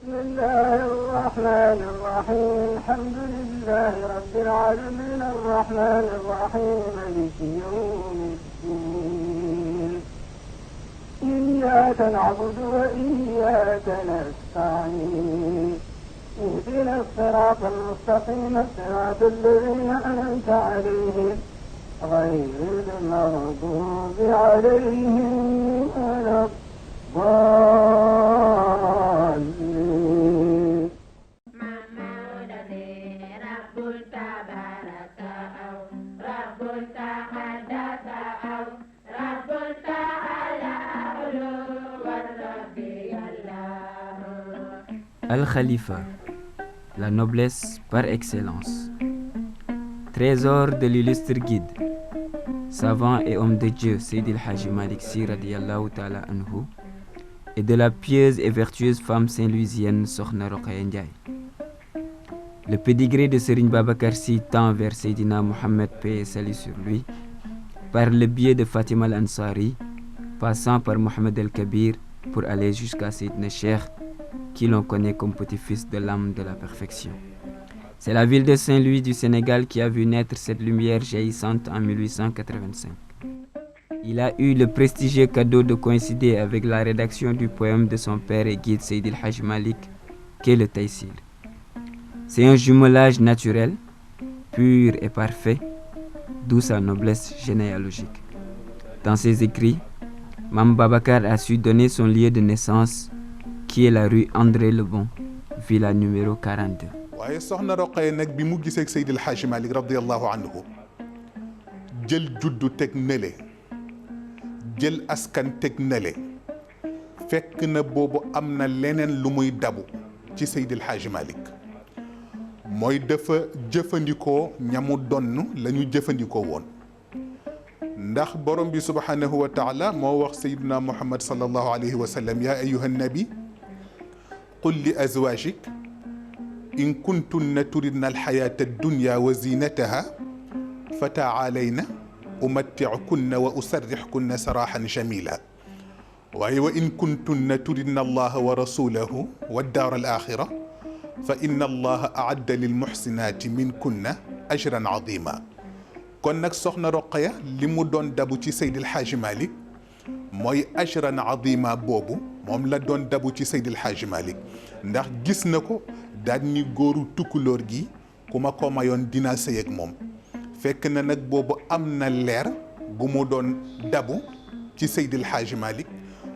بسم الله الرحمن الرحيم الحمد لله رب العالمين الرحمن الرحيم مالك يوم الدين إياك نعبد وإياك نستعين اهدنا الصراط المستقيم صراط الذين أنعمت عليهم غير المغضوب عليهم ولا الضالين. Al-Khalifa, la noblesse par excellence. Trésor de l'illustre guide, savant et homme de Dieu Seydi El Hadji Malick Sy radiyallahu ta'ala anhu, et de la pieuse et vertueuse femme saint-louisienne Sokhna Rokhaya Ndiaye. Le pédigré de Serigne Babacar Sy tend vers Seydina Mohamed, paix et salut sur lui, par le biais de Fatima Al-Ansari, passant par Mohamed El Kabir pour aller jusqu'à Seydina Cheikh, qui l'on connaît comme petit-fils de l'âme de la perfection. C'est la ville de Saint-Louis du Sénégal qui a vu naître cette lumière jaillissante en 1885. Il a eu le prestigieux cadeau de coïncider avec la rédaction du poème de son père et guide Seydi El Hadji Malick, qu'est le Taysir. C'est un jumelage naturel, pur et parfait, d'où sa noblesse généalogique. Dans ses écrits, Mame Babacar a su donner son lieu de naissance, qui est la rue André Lebon, villa numéro 42. waaye soxna Roqaya nag bi mu gisee ak Seydi El Hadji Malick radiyallahu anhu jël juddu teg nële jël askan teg nële fekk na boobu am na leneen lu muy dabu ci Seydi El Hadji Malick mooy dafa jëfandikoo ñamu donn la ñu jëfandikoo woon ndax borom bi subhanahu wa taala moo wax Seydina Muhammad sallallahu alayhi wa sallam yaa ayyuha nabi qul li azwajik in kuntunna turidna alxayata addunya wa zinataha fa taalayna umatticukunna wa usarrixkunna saraxan jamila waaye wa in kuntunna turidna allaha wa rasulahu waddaara alaxira fa inna allaha aadda lilmuxsinaati minkunna ajran azima kon nag soxna Roqaya li mu doon dabu ci Seydi El Hadji Malick mooy ajran azima boobu moom la doon dabu ci Seydi El Hadji Malick ndax gis na ko daal ni góoru tukkulóor gi ku ma ko mayoon dinaa sëy ak moom fekk na nag boobu am na leer gu mu doon dabu ci Seydi El Hadji Malick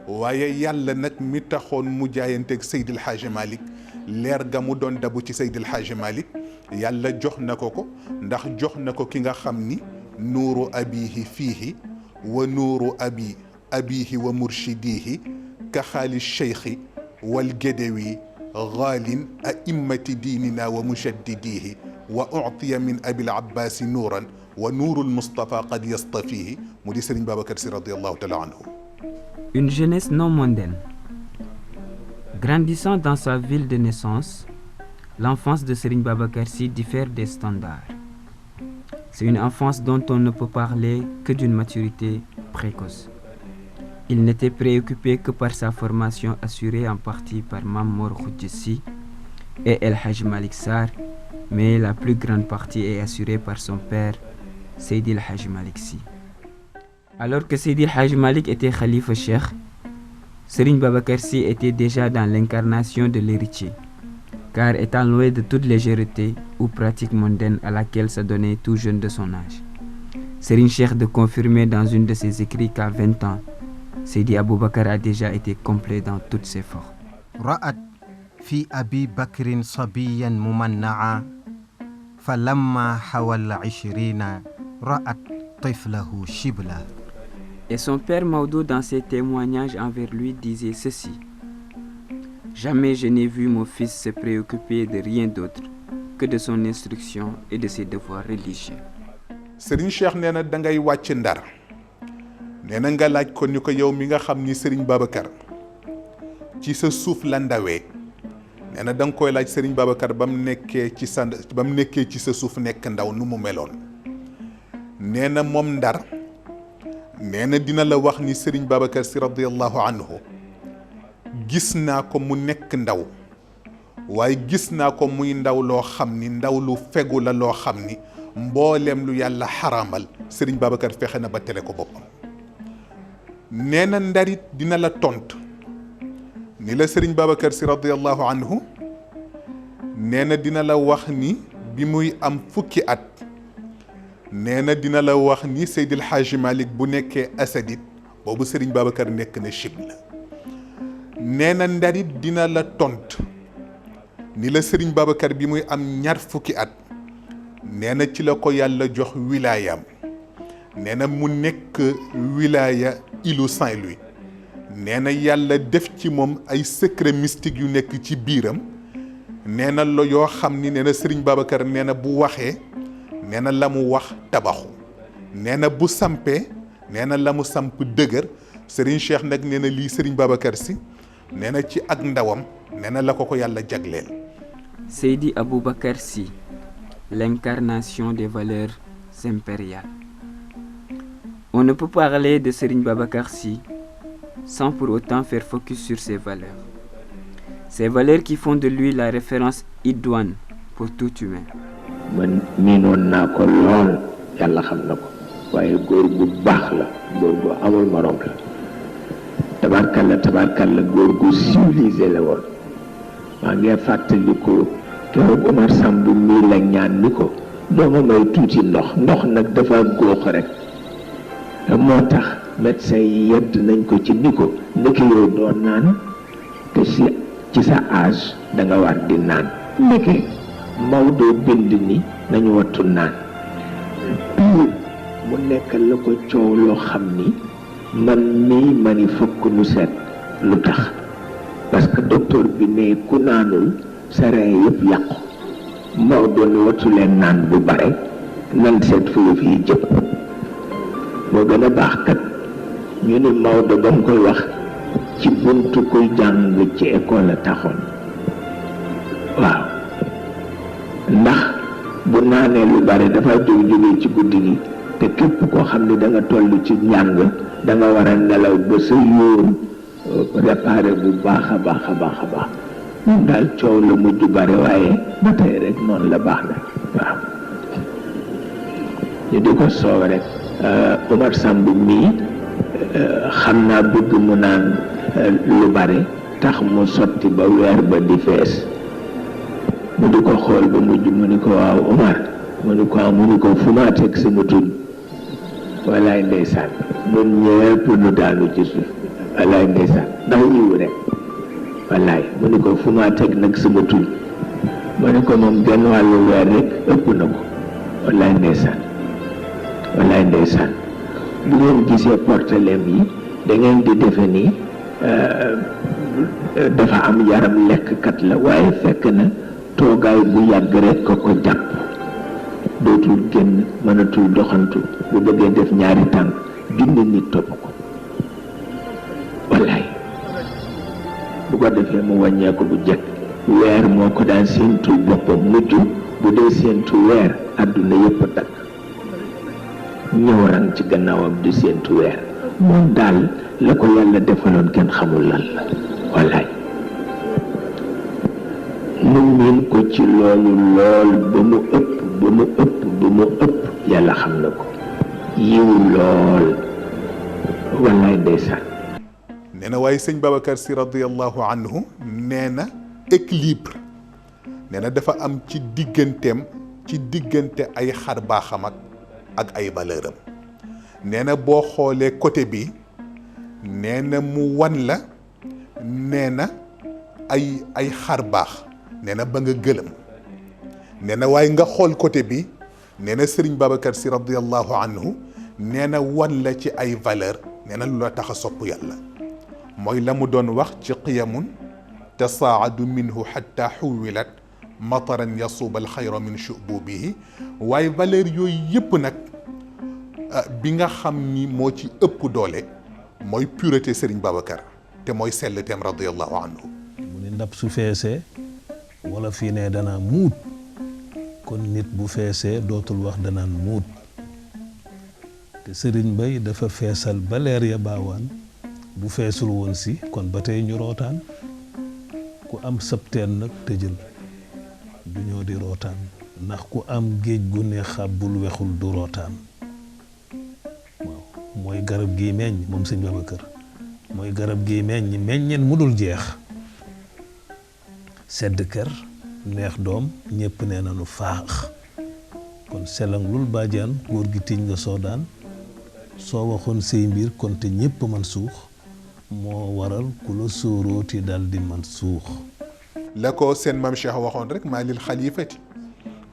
waaye yàlla nag mi taxoon mu jaayanteeg Seydi El Hadji Malick leer ga mu doon dabu ci Seydi El Hadji Malick yàlla jox na ko ko ndax jox na ko ki nga xam ni nuuru abihi fiihi wa nuuru abihi wa murshidihi ka xaali cheikhi wal gédewi gaalin a'immati diinina wa mujaddidihi wa u'tiya min abil abbaasi nuuran wa nuurul Mustafa qad yastafihi mu di Serigne Babacar Sy radiyallahu ta'ala anhu. Une jeunesse non mondaine. Grandissant dans sa ville de naissance, l'enfance de Serigne Babacar Sy diffère des standards. C'est une enfance dont on ne peut parler que d'une maturité précoce. Il n'était préoccupé que par sa formation assurée en partie par Mame Mor Khoudia Sy et El Hadji Malick Sarr, mais la plus grande partie est assurée par son père, Seydi El Hadji Malick Sy. Alors que Seydi El Hadji Malick était Khalifa Cheikh, Serigne Babacar Sy était déjà dans l'incarnation de l'héritier, car étant loin de toute légèreté ou pratique mondaine à laquelle s'adonnait tout jeune de son âge. Serigne Cheikh de confirmer dans une de ses écrits qu'à 20 ans, Seydi Aboubacar a déjà été complet dans toutes ses formes. رأت في أبي بكر صبيا ممنعا فلما حوى العشرين رأت طفله شبلا. Et son père Maodo, dans ses témoignages envers lui, disait ceci: Jamais je n'ai vu mon fils se préoccuper de rien d'autre que de son instruction et de ses devoirs religieux. Serigne Cheikh nee na da ngay wàcc Ndar nee na nga laaj ko ni ko yow mi nga xam ni Serigne Babacar ci sa suuf la ndawee nee na da nga koy laaj Serigne Babacar ba mu nekkee ci sa suuf nekk ndaw nu mu meloon nee na moom Ndar nee na dina la wax ni Serigne Babacar Sy radiyallahu anhu gis naa ko mu nekk ndaw waaye gis naa ko muy ndaw loo xam ni ndaw lu fegu la loo xam ni mboolem lu yàlla xaraamal Serigne Babacar fexe na ba tere ko boppam. nee na ndarit dina la tontu ni la Serigne Babacar si radiyallahu anhu nee na dina la wax ni bi muy am fukki at nee na dina la wax ni Seydil Hadji Malick bu nekkee asadit boobu Serigne Babacar nekk na chib la. nee na ndarit dina la tontu ni la Serigne Babacar bi muy am ñaar fukki at nee na ci la ko yàlla jox wilaayam nee na mu nekk wilaaya ilu Saint-Louis nee na yàlla def ci moom ay secret mystique yu nekk ci biiram nee na la yoo xam ni nee na Serigne Babacar nee na bu waxee nee na la mu wax tabaxu nee na bu sampee nee na la mu samp dëgër Serigne Cheikh nag nee na lii Serigne Babacar si nee na ci ak ndawam nee na la ko yàlla jagleel. Seydi Aboubacar Sy, l'incarnation des valeurs impériales. On ne peut parler de Serigne Babacar Sy sans pour autant faire focus sur ses valeurs. Ces valeurs qui font de lui la référence idoine pour tout humain. man miinoon naa ko lool yàlla xam na ko waaye góor gu baax la góor gu amul morom la tabarkalla góor gu civilisé la woon maa ngi fàttali ko keroog Omar Samb mii la ñaan ni ko dooma may tuuti ndox nag dafa góox rek moo tax médecin yi yedd nañ ko ci ni ko ndeke yow doo naan te ci sa âge da nga war di naan ndeke Maodo bind ni nañu wattu naan mu nekk la ko coow loo xam ni man mii mani fokk nu seet lu tax parce que docteur bi ne ku naanul sa reen yëpp yàqu Maodo ni wattu leen naan bu bare nan seet fu yëf yi jëm moo gën a baax kat ñu ni Maodo ba mu koy wax ci buntu koy jàng ci école la taxoon waaw ndax bu naanee lu bare dafa jóge ci guddi gi te képp koo xam ne da nga toll ci njàng da nga war a nelaw ba sa yóor réparé bu baax a baax moom daal coow la mujj bare waaye ba tey rek noonu la baax na waaw ñu di ko soow rek Omar Samb mii xam naa bëgg mu naan lu bare tax mu sotti ba weer ba di fees mu di ko xool ba mujj mu ni ko waaw Omar mu ni ko fu maa teg sama tuñ wallaay ndeysaan ñun ñëpp nu daanu ci suuf wallaay ndeysaan ndax yiwu rek wallaay mu ni ko fu maa teg nag sama tuñ mu ni ko moom genn wàllu weer rek ëpp na ko wallaay ndeysaan bu ngeen gisee porteleem yi da ngeen di defe ni dafa am yaram lekkkat la waaye fekk na toogaay bu yàgg rek ko jàpp dootul génn mënatul doxantu bu bëggee def ñaari tànk junni nit topp ko wallaay bu ko defee mu wàññeeku bu jekk weer moo ko daan séentu boppam mujj bu dee séentu weer àdduna yëpp a takk ñëw rang ci gannaawam di séentu weer moom daal la ko yàlla defaloon kenn xamul lan la wallaay mu miin ko ci loolu lool ba mu ëpp yàlla xam na ko yiw lool wallaay ndeysaan nee na waaye sëñ Babacar si radiyallahu anhu nee na équilibre nee na dafa am ci diggante ay xar baaxam ak ay valeuram nee na boo xoolee côté bi nee na mu wan la nee na ay xar baax nee na ba nga gëlëm nee na waaye nga xool côté bi nee na Serigne Babacar Sy radiyallahu anhu nee na wan la ci ay valeur nee na lu la tax a sopp yàlla mooy la mu doon wax ci qiyamun tasaadu minhu xatta xuwilat mataran yasuuba alxayra min shububihi waaye valeur yooyu yëpp nag bi nga xam ni moo ci ëpp doole mooy pureté Serigne Babacar te mooy selleteem radiyallahu anhu mu ne ndab su feesee wala fii ne danaa muut kon nit bu feesee dootul wax danaan muut te Serigne Bay dafa feesal ba leer ya baawaan bu feesul woon si kon ba tey ñu rootaan ku am sabteen nag tëjal du ñoo di rootaan ndax ku am géej gu ne xàbbul wexul du rootaan waaw mooy garab gi meññ moom sëñ Babacar mooy garab gi meññ meññeen mu dul jeex sedd kër neex doom ñépp nee nañu faax kon selang lul bàjjaan góor gi tiñ nga soo daan soo waxoon say mbir kon te ñépp man suux moo waral ku la sóorooti dal di man suux la ko seen maam Cheikh waxoon rek maa lil xalifati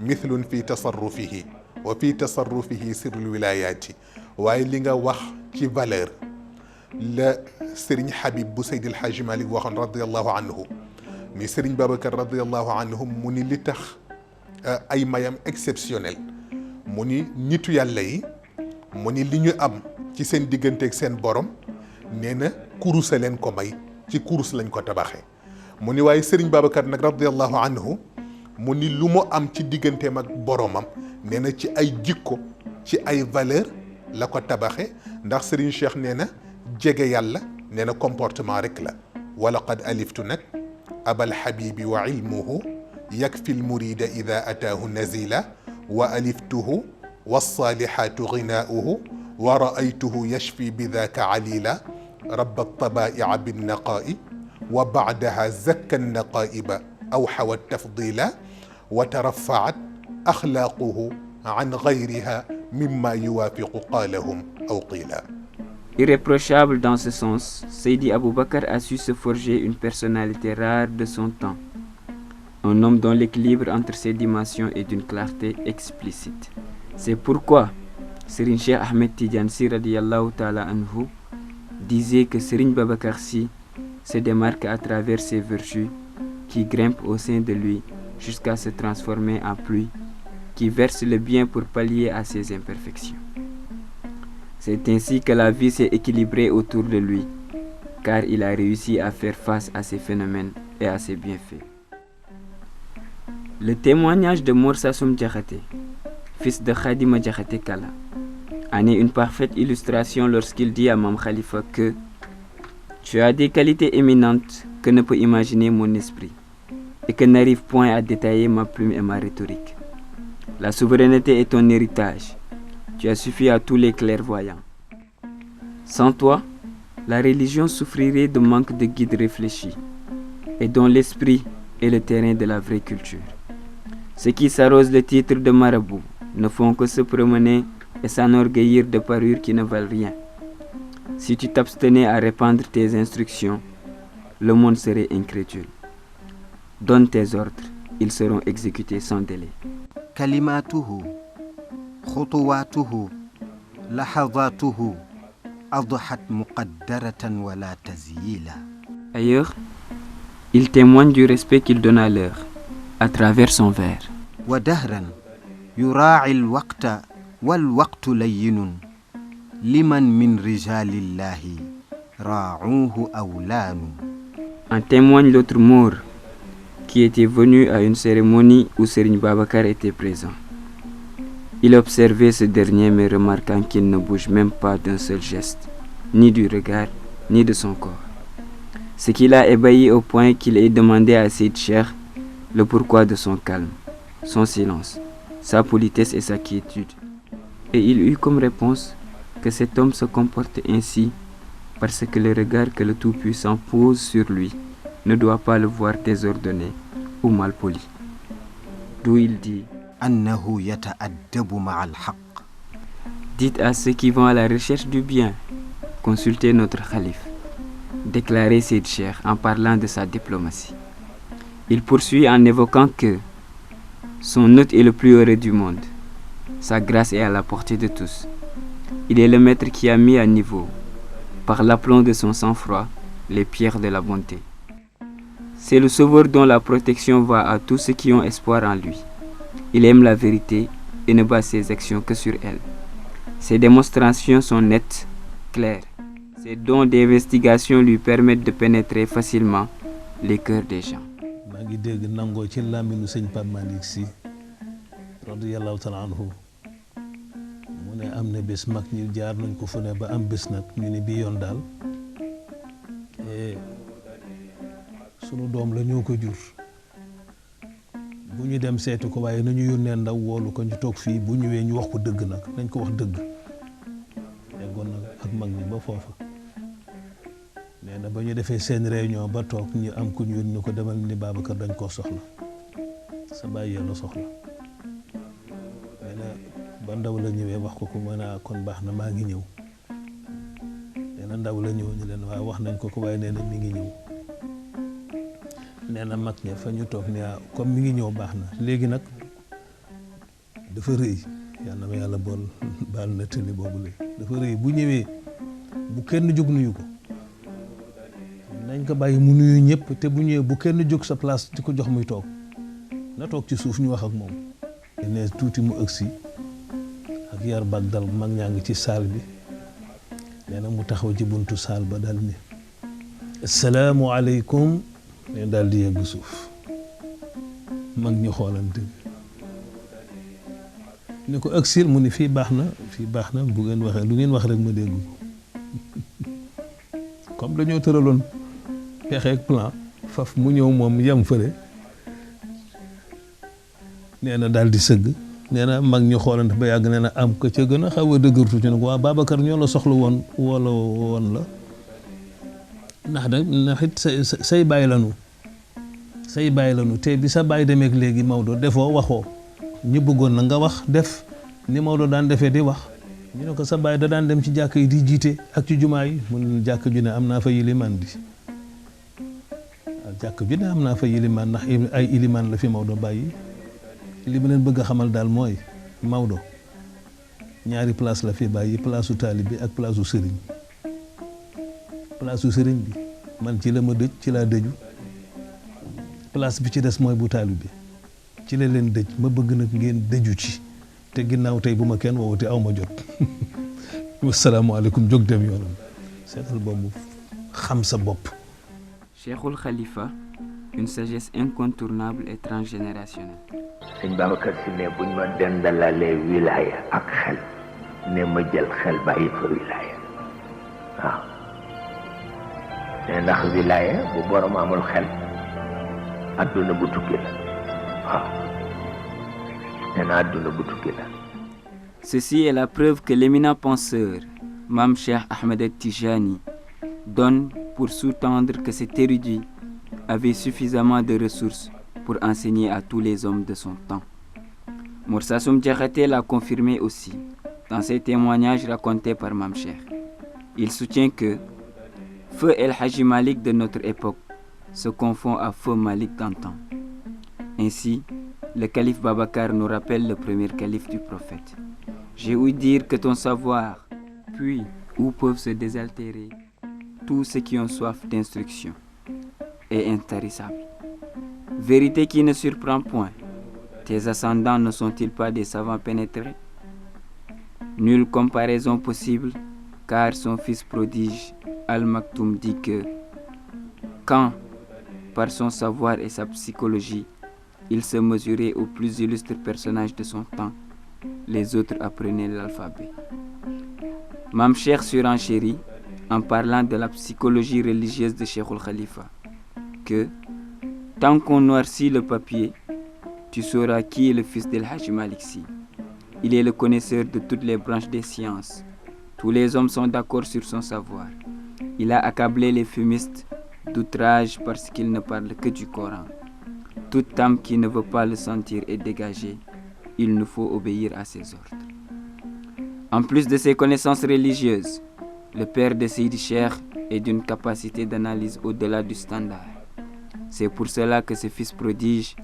mithlun fi tasarrufihi wa fi tasarrufihi sirrul wilayaati waaye li nga wax ci valeur la Serigne Habib bu Seydil Hadji Malick waxoon radiallahu anhu ni Serigne Babacar radiallahu anhu mu ni li tax ay mayam exceptionnel mu ni nitu yàlla yi mu ni li ñu am ci seen digganteeg seen borom nee na kurus a leen ko may ci kurus lañ ko tabaxee mu ni waaye Serigne Babacar nag radiallahu anhu mu ni lu mu am ci digganteem ak boromam nee na ci ay jikko ci ay valeur la ko tabaxe ndax Serigne Cheikh nee na jege yàlla nee na comportement rek la wala qad aliftu nag abal habibi wa ilmuhu yakfi lmurida ida ataahu nazila wa aliftuhu walsalihatu ghinaauhu wa raaytuhu yashfi bidaka alila raba altabai'a binnaqaa'i wa bacdaha zakka annaqaa'iba awxawa tafdila wa tarafaat axlaaquhu an gayriha mimma yuwaafiqu qaalahum aw qiila. Irréprochable dans ce sens, Seydi Aboubacar a su se forger une personnalité rare de son temps. Un homme dont l'équilibre entre ses dimensions est d'une clarté explicite. C'est pourquoi Serigne Cheikh Ahmed Tidiane Sy radiyallahu ta'ala anhu disait que Serigne Babacar Sy se démarque à travers ses vertus qui grimpent au sein de lui jusqu'à se transformer en pluie qui verse le bien pour pallier à ses imperfections. C'est ainsi que la vie s'est équilibrée autour de lui, car il a réussi à faire face à ces phénomènes et à ses bienfaits. Le témoignage de Mor Sassoum Diakhaté, fils de Khadima Diakhaté Kala, en est une parfaite illustration lorsqu'il dit à Mame Khalifa que « Tu as des qualités éminentes que ne peut imaginer mon esprit et que n'arrive point à détailler ma plume et ma rhétorique. La souveraineté est ton héritage. Tu as suffi à tous les clairvoyants. Sans toi, la religion souffrirait de manque de guides réfléchis et dont l'esprit est le terrain de la vraie culture. Ceux qui s'arrosent le titre de marabout ne font que se promener et s'enorgueillir de parures qui ne valent rien. Si tu t'abstenais à répandre tes instructions, le monde serait incrédule. Donne tes ordres, ils seront exécutés sans délai. كلماته خطواته لحظاته أضحت مقدرة ولا تزييلا. Ailleurs, il témoigne du respect qu'il donne à l'heure, à travers son vers. ودهرا يراعي الوقت والوقت لين لمن من رجال الله راعوه أولان. En témoigne l'autre Mour qui était venu à une cérémonie où Serigne Babacar était présent. Il observait ce dernier mais remarquant qu'il ne bouge même pas d'un seul geste, ni du regard, ni de son corps. Ce qui l'a ébahi au point qu'il ait demandé à Seyd Cheikh le pourquoi de son calme, son silence, sa politesse et sa quiétude. Et il eut comme réponse que cet homme se comporte ainsi parce que le regard que le Tout-Puissant pose sur lui ne doit pas le voir désordonné ou mal poli. D'où il dit أنه يتأدب مع الحق. Dites à ceux qui vont à la recherche du bien, consultez notre calife, déclarait Seyd Cheikh en parlant de sa diplomatie. Il poursuit en évoquant que son hôte est le plus heureux du monde. Sa grâce est à la portée de tous. Il est le maître qui a mis à niveau, par l'aplomb de son sang-froid, les pierres de la bonté. C'est le sauveur dont la protection va à tous ceux qui ont espoir en lui. Il aime la vérité et ne base ses actions que sur elle. Ses démonstrations sont nettes, claires. Ses dons d'investigation lui permettent de pénétrer facilement les cœurs des gens. maa ngi dégg nangoo ci làmmiñu sëñ Pape Malick Sy radiyallahu taala anhu mu ne am na bés mag ñi jaar nañ ko fu ne ba am bés nag ñu ne bii yoon daal sunu doom la ñoo ko jur bu ñu dem seeti ko waaye nañu yónnee ndaw woolu ko ñu toog fii bu ñëwee ñu wax ko dëgg nag nañ ko wax dëgg yeggoon nag ak mag ñi ba foofa nee na ba ñu defee seen réunion ba toog ñu am ku ñu yónni ko demal ni Babacar dañ koo soxla sa bàyyi la soxla nee na ba ndaw la ñëwee wax ko ko mën a kon baax na maa ngi ñëw nee na ndaw la ñëw ñu leen waaye wax nañ ko ko waaye nee na mi ngi ñëw nee na mag ña fa ñu toog ne comme mi ngi ñëw baax na léegi nag dafa rëy yàlla na ma yàlla baal na tëli boobu léegi dafa rëy bu ñëwee bu kenn jóg nuyu ko nañ ko bàyyi mu nuyu ñëpp te bu ñëwee bu kenn jóg sa place di ko jox muy toog na toog ci suuf ñu wax ak moom ne tuuti mu ëgsi ak yar bag dal mag ñaa ngi ci saal bi nee na mu taxaw ci buntu saal ba dal ni assalaamu aleykum ne daal di yegg suuf mag ñu xoolante ni ko agsil mu ni fii baax na bu ngeen waxee lu ngeen wax rek ma dégg ko comme dañoo tëraloon pexe ak plan faf mu ñëw moom yem fële nee na daal di sëgg nee na mag ñu xoolante ba yàgg nee na am ko ca gën a xaw a dëgërtu ci nag waa Babacar ñoo la soxla woon wala woon la ndax it say bàyyi lanu te bi sa bàyyi demeek léegi Maodo defoo waxoo ñu bëggoon na nga wax def ni Maodo daan defee di wax ñu ne ko sa bàyyi da daan dem ci jàkk yi di jiite ak ci jumaa yi mu ne jàkk ju ne am naa fa yilimaan di jàkk ju ne am naa fa yilimaan ndax ay ilimaan la fi Maodo bàyyi li ma leen bëgg a xamal daal mooy Maodo ñaari place la fi bàyyi place u taalib bi ak place u sëriñ place u sëriñ bi man ci la ma dëj ci laa dëju place bi ci des mooy bu taalib bi ci la leen dëj ma bëgg nag ngeen dëju ci te ginnaaw tey bu ma kenn woowute aw ma jot wasalaamaaleykum jóg dem yoonam seetal boobu xam sa bopp. Cheikhul Khalifa, une sagesse incontournable et transgénérationnelle. sëñ Babacar Si ne buñ ma dendalalee wilaya ak xel ne ma jël xel bàyyi fa wilaya waaw ne ndax wilaya bu borom amul xel adduna bu tukki la waaw nee na adduna bu tukki la. Ceci est la preuve que l'éminent penseur Mame Cheikh Ahmed Tijani donne pour sous-tendre que cet érudit avait suffisamment de ressources pour enseigner à tous les hommes de son temps. Morsassoum Diakhaté l'a confirmé aussi dans ses témoignages racontés par Mame Cheikh. Il soutient que Feu El Hadji Malik de notre époque se confond à Feu Malik d'antan. Ainsi, le calife Babacar nous rappelle le premier calife du prophète. J'ai ouï dire que ton savoir, puis où peuvent se désaltérer tous ceux qui ont soif d'instruction, est intarissable. Vérité qui ne surprend point, tes ascendants ne sont-ils pas des savants pénétrés? Nulle comparaison possible, car son fils prodige, Al-Maktoum, dit que quand, par son savoir et sa psychologie, il se mesurait aux plus illustres personnages de son temps, les autres apprenaient l'alphabet. Mame Cheikh surenchérit en parlant de la psychologie religieuse de Cheikhul Khalifa, que tant qu'on noircit le papier, tu sauras qui est le fils d'El Hadji Malick Sy. Il est le connaisseur de toutes les branches des sciences. Tous les hommes sont d'accord sur son savoir. Il a accablé les fumistes d'outrage parce qu'il ne parle que du Coran. Toute âme qui ne veut pas le sentir est dégagée. Il nous faut obéir à ses ordres. En plus de ses connaissances religieuses, le père de Seydi Cheikh est d'une capacité d'analyse au-delà du standard. C'est pour cela que ce fils prodige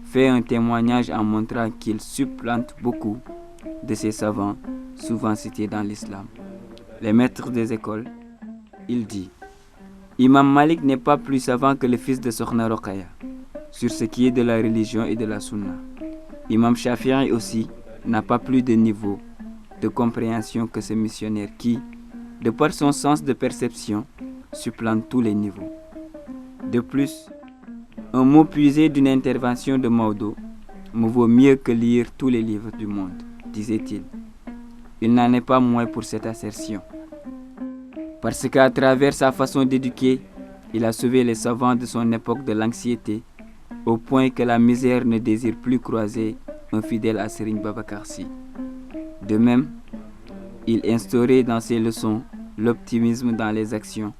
fait un témoignage en montrant qu'il supplante beaucoup de ces savants souvent cités dans l'islam. Les maîtres des écoles, il dit: Imam Malik n'est pas plus savant que le fils de Sokhna Rokhaya sur ce qui est de la religion et de la sunna. Imam Shafi'i aussi n'a pas plus de niveau de compréhension que ce missionnaire qui, de par son sens de perception, supplante tous les niveaux. De plus, un mot puisé d'une intervention de Maodo me vaut mieux que lire tous les livres du monde, disait-il. Il n'en est pas moins pour cette assertion. Parce qu'à travers sa façon d'éduquer, Il a sauvé les savants de son époque de l'anxiété, au point que la misère ne désire plus croiser un fidèle à Serigne Babacar Sy. De même, il instaurait dans ses leçons l'optimisme dans les actions,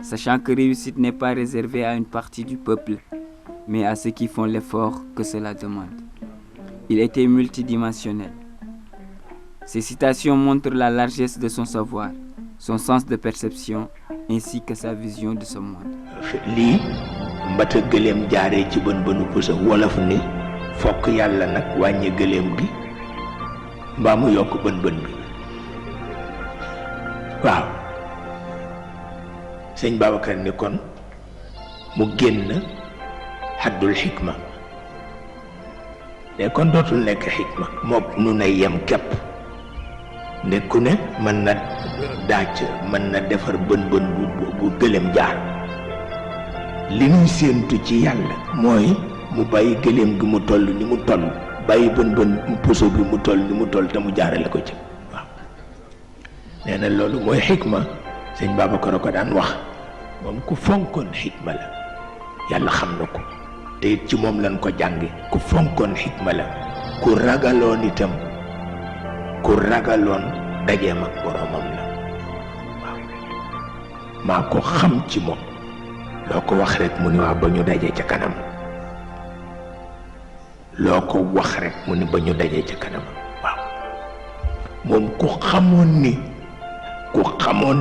sachant que réussite n'est pas réservée à une partie du peuple, mais à ceux qui font l'effort que cela demande. Il était multidimensionnel. Ces citations montrent la largesse de son savoir, son sens de perception, ainsi que sa vision de ce monde. lii mbata gëléem jaaree ci bën bënu pusa wolof ni fokk yàlla nag wàññi gëléem bi mbaa mu yokk bën bën bi waaw sëñ Babacar ni kon mu génn xaddul xikma ne kon dootul nekk xikma mook nu nay yem képp ne ku ne mën na daaj mën na defar bën bën bu gëléem jaar li ñuy séentu ci yàlla mooy mu bàyyi gëléem gi mu toll ni mu toll bàyyi bën bën puso bi mu toll ni mu toll te mu jaarale ko ci waaw nee na loolu mooy xikma sëñ Babacar a ko daan wax moom ku fonkoon xikma la yàlla xam na ko te it ci moom lañ ko jànge ku fonkoon xikma la ku ragaloon itam ku ragaloon dajeem ak boromam la waaw maa ko xam ci moom loo ko wax rek mu ni waa ba ñu dajee ca kanam loo ko wax rek mu ni ba ñu dajee ca kanam waaw moom ku xamoon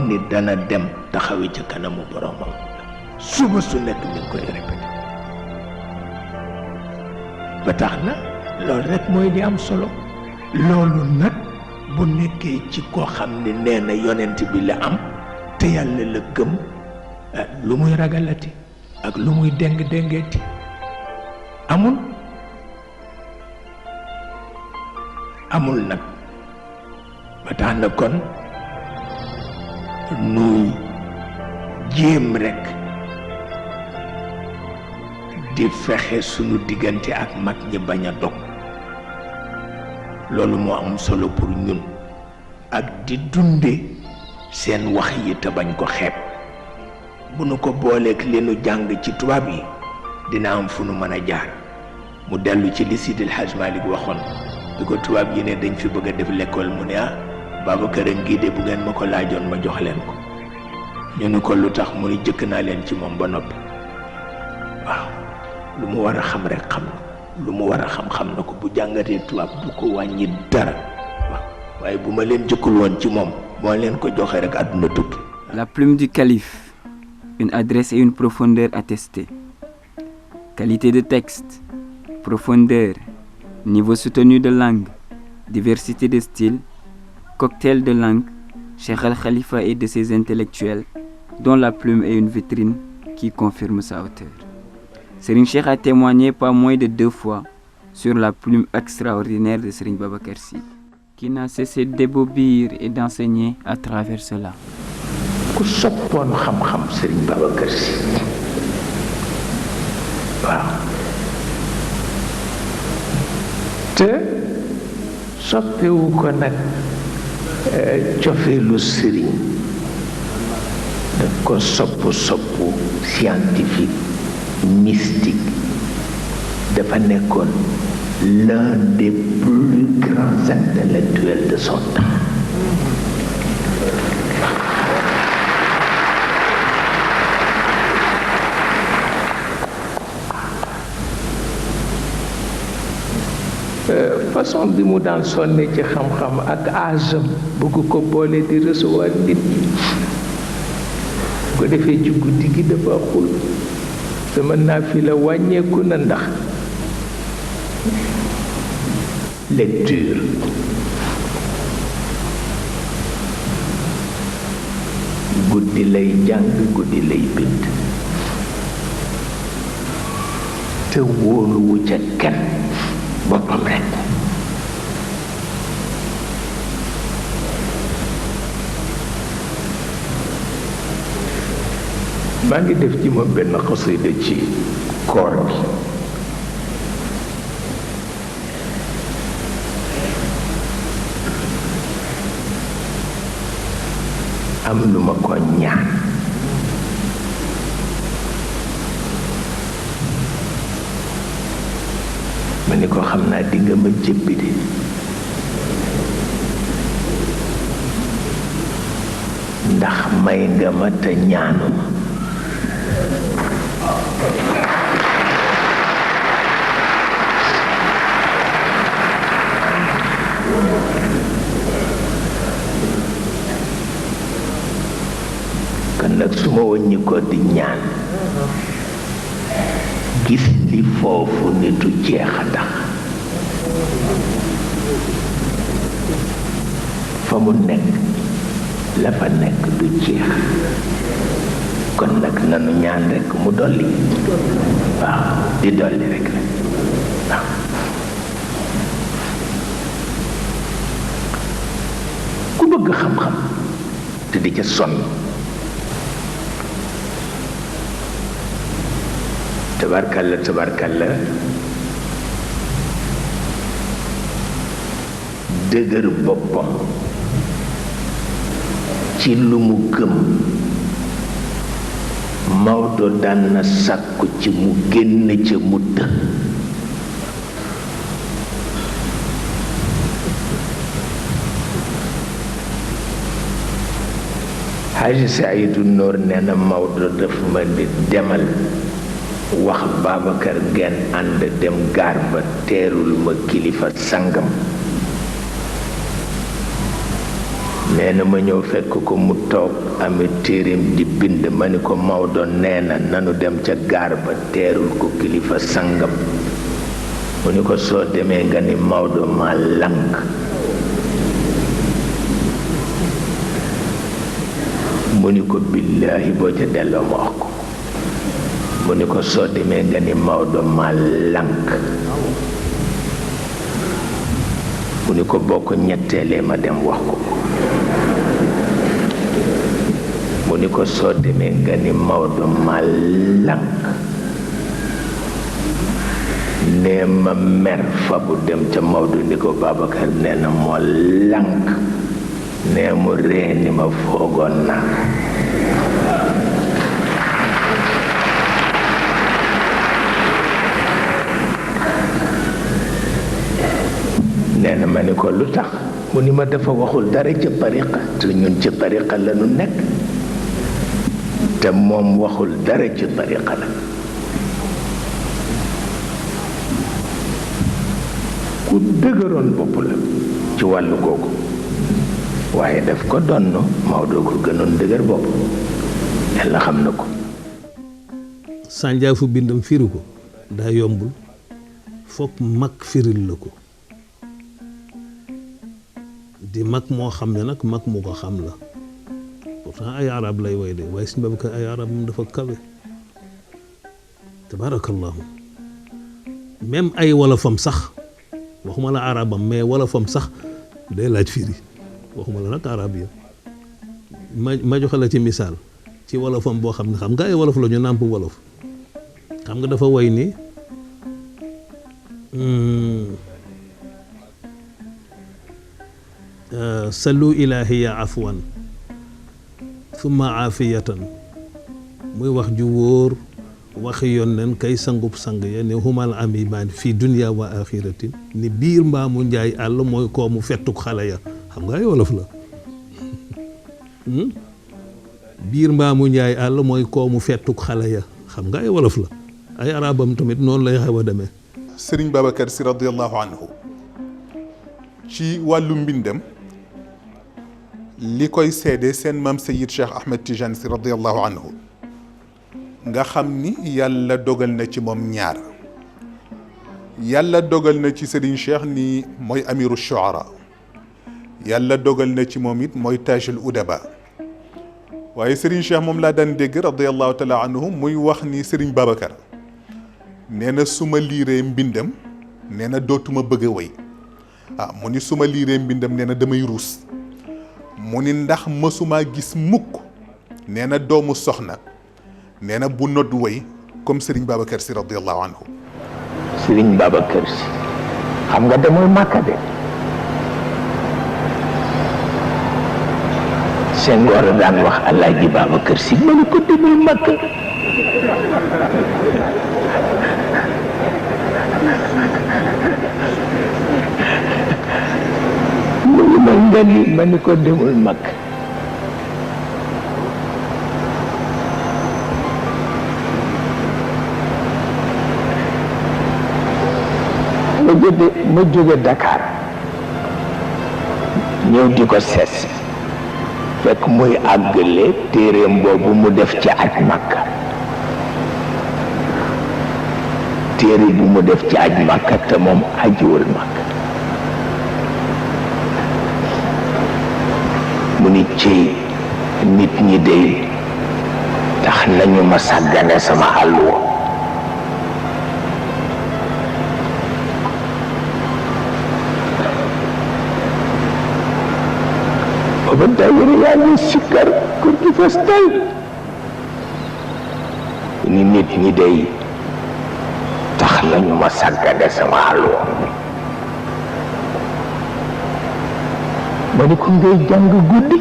ni dana dem taxawi ca kanamu boromam suba su nekk mi ngi koy répété ba tax na loolu rek mooy di am solo loolu nag bu nekkee ci koo xam ne nee na yonent bi la am te yàlla la gëm lu muy ragalati ak lu muy déng-déngeeti amul nag ba tax na kon nuy jéem rekk di fexe sunu diggante ak mag ñi bañ a dog loolu moo am solo pour ñun ak di dunde seen wax yi te bañ ko xeeb bu nu ko booleek li nu jàng ci tubaab yi dina am fu nu mën a jaar mu dellu ci li Sidil Hadj Malick waxoon bi ko tubaab yi ne dañ fi bëgg a def l'école mu ne Babacar a ngi de bu ngeen ma ko laajoon ma jox leen ko ñu ni ko lu tax mu ni jëkk naa leen ci moom ba noppi waaw lu mu war a xam rek xam na lu mu war a xam na ko bu jàngatee tubaab du ko wàññi dara waaw waaye bu ma leen jëkkul woon ci moom moo leen ko joxee rek àdduna tukki. La plume du calife, une adresse et une profondeur attestée. Qualité de texte, profondeur, niveau soutenu de langue, diversité de style, cocktail de langue, Cheikh Al Khalifa et de ses intellectuels, dont la plume est une vitrine qui confirme sa hauteur. Serigne Cheikh a témoigné pas moins de 2 fois sur la plume extraordinaire de Serigne Babacar Sy, qui n'a cessé d'ébobir et d'enseigner à travers cela. ku soppoon xam-xam Serigne Babacar Sy waaw te soppewu ko nag cofeelu Serigne daf ko soppu scientifique mystique dafa nekkoon l'un des plus grands intellectuels de son temps. Façon bi mu daan sonne ci xam-xam ak âge bëgg ko boole di recevoir nit ñi ko defee ci guddi gi dafa xul sama naafila wàññeeku na ndax lecture guddi lay jàng guddi lay bind te wóoluwu ca kenn boppam rekk maa ngi def ci moom benn xasida ci koor bi am lu ma ko ñaan ma ni ko xam naa di nga ma jëppi de ndax may nga ma te ñaanuma kon nag su ma wàññi ko di ñaan gis li foofu nitu jeex a tax fa mu nekk la fa nekk du jeex kon nag nanu ñaan rekk mu dolli waaw di dolli rekk la waaw ku bëgg xam-xam te di ca sonn tabarkalla tabarkalla dëgër boppam ci lu mu gëm Maodo daan na sàkku ci mu génn ca mu të Haji Saydu Noor nee na Maodo daf ma di demal wax Babacar ngeen ànd dem gaar ba teerul ma kilifa sangam nee na ma ñëw fekk ko mu toog amee téereem di bind ma ni ko Maodo nee na nanu dem ca gaar ba teerul ko kilifa sangam mu ni ko soo demee nga ni Maodo ma lank mu ni ko billaahi boo ca delloo ma wax ko mu ni ko soo demee nga ni Maodo ma lank mu ni ko boo ko ñetteelee ma dem wax ko mu ni ko soo demee nga ni Maodo ma lank nee ma mer fa bu dem ca Maodo ni ko Babacar nee na moo lank nee mu ree ni ma foogoon naa nee na ma ni ko lu tax mu ni ma dafa waxul dara ca tariqa te ñun ca tariqa la nu nekk te moom waxul dara ci tariqa la ku dëgëroon bopp la ci wàllu googu waaye daf ko donn Maodo ko gënoon dëgër bopp yàlla xam na ko sànjaafu bindam firi ko daa yombul foog mag firil la ko di mag moo xam ne nag mag mu ko xam la pourtant ay arab lay way de waaye suñu Babacar ay arab moom dafa kawe tabarakallahu même ay wolofam sax waxuma la arabam mais wolofam sax day laaj firi waxuma la nag arab ya ma joxe la ci misaal ci wolofam boo xam ne xam nga ay wolof la ñu nàmp wolof xam nga dafa way ni sallu ilahiya afwan summa aafiyatan muy wax ju wóor waxi yoon nen kay sangub sang ya ne humal amimaan fii dunya wa axiratin ni biir mbaamu njaay àll mooy koomu fettuk xale ya xam nga ay wolof la biir mbaamu njaay àll mooy koomu fettuk xale ya xam nga ay wolof la ay arabam tamit noonu lay xaw a demee Sëriñ Babacar Si radiyallahu anhu ci wàllu mbindam li koy seede seen maam Seyid Cheikh Ahmed Tidiane Si radiyallahu anhu nga xam ni yàlla dogal na ci moom ñaar yàlla dogal na ci Serigne Cheikh ni mooy amiru shuara yàlla dogal na ci moom it mooy tajul udaba waaye Serigne Cheikh moom laa daan dégg radiyallahu taala anhu muy wax ni Serigne Babacar nee na su ma liiree mbindam nee na dootuma bëgg a wéy mu ni su ma liiree mbindam nee na damay ruus mu ni ndax mësumaa gis mukk nee na doomu soxna nee na bu nodd way comme Serigne Babacar Si radiyallahu anhu Serigne Babacar Si xam nga demul Màkka de seen war a daan wax Alaaji Babacar Si ma ni ko demul Màkka Italie ma ni ko demul mag ma jóge Dakar ñëw di ko sees fekk muy àggale téeréem boobu mu def ci aj Makka téere bu mu def ci aj Makka te moom ajiwul Makka mu ni ci nit ñi dey tax nañu ma sàggane sama àlluwa ba dawir yaa ngi sikkar kur gi fes tay ni nit ñi dey tax nañu ma sàggane sama àlluwa ma ni ko ngay jàng guddi